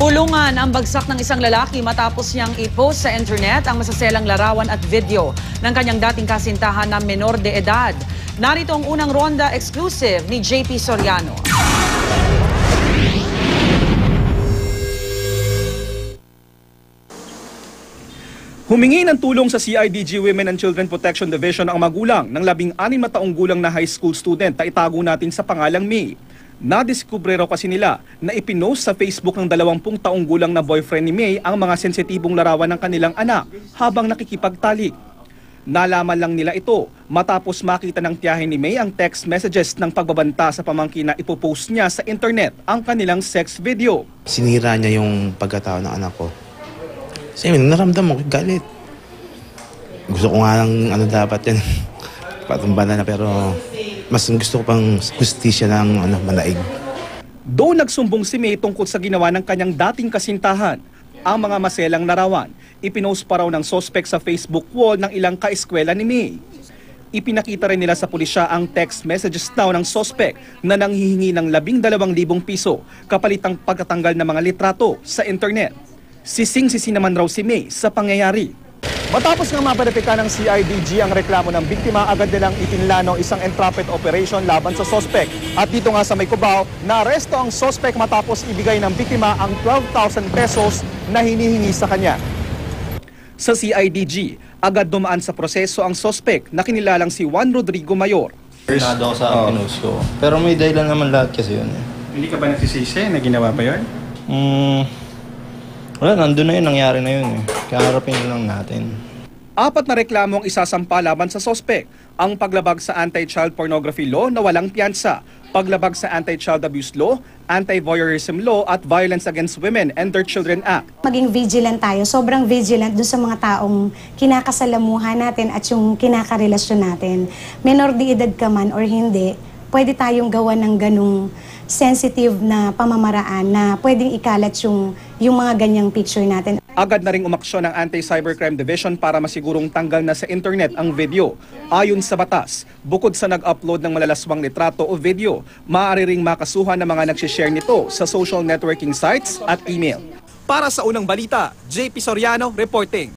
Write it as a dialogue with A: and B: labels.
A: Kulungan ang bagsak ng isang lalaki matapos niyang i-post sa internet ang masaselang larawan at video ng kanyang dating kasintahan na menor de edad. Narito ang unang ronda exclusive ni JP Soriano.
B: Humingi ng tulong sa CIDG Women and Children Protection Division ang magulang ng 16 na taong gulang na high school student na itago natin sa pangalang May. Nadiskubre raw kasi nila na ipinost sa Facebook ng 20 taong gulang na boyfriend ni May ang mga sensitibong larawan ng kanilang anak habang nakikipagtalik. Nalaman lang nila ito matapos makita ng tiyahin ni May ang text messages ng pagbabanta sa pamangkin na ipopost niya sa internet ang kanilang sex video.
C: Sinira niya yung pagkatao ng anak ko. Kasi naramdam mo, galit. Gusto ko nga lang dapat yan, patumbanan na, pero mas gusto ko pang hustisya ng manaig.
B: Doon nagsumbong si May tungkol sa ginawa ng kanyang dating kasintahan. Ang mga maselang larawan, ipinost pa raw ng sospek sa Facebook wall ng ilang kaeskwela ni May. Ipinakita rin nila sa pulisya ang text messages daw ng sospek na nanghihingi ng 12,000 piso kapalitang pagkatanggal ng mga litrato sa internet. Sising-sisi naman raw si May sa pangyayari. Matapos nga maberipika ng CIDG ang reklamo ng biktima, agad nilang itinlano isang entrapment operation laban sa sospek. At dito nga sa May Cubao, naaresto ang sospek matapos ibigay ng biktima ang 12,000 pesos na hinihingi sa kanya. Sa CIDG, agad dumaan sa proseso ang sospek na kinilalang si Juan Rodrigo Mayor.
D: Nado ako sa pinost ko. Pero may dahilan naman lahat kasi yun.
B: Hindi ka ba nagsisisi na ginawa pa yun?
D: Wala, nandun na yun, nangyari na yun. Kaya harapin lang natin.
B: 4 na reklamo ang isasampa laban sa sospek. Ang paglabag sa anti-child pornography law na walang piyansa, paglabag sa anti-child abuse law, anti-voyeurism law at Violence Against Women and Their Children Act.
E: Maging vigilant tayo, sobrang vigilant doon sa mga taong kinakasalamuhan natin at yung kinakarelasyon natin. Menor de edad ka man or hindi, pwede tayong gawa ng ganung sensitive na pamamaraan na pwedeng ikalat yung mga ganyang picture natin.
B: Agad na ring umaksyon ng Anti-Cybercrime Division para masigurong tanggal na sa internet ang video. Ayon sa batas, bukod sa nag-upload ng malalaswang litrato o video, maaari ring makasuhan ng mga nagsishare nito sa social networking sites at email. Para sa unang balita, JP Soriano reporting.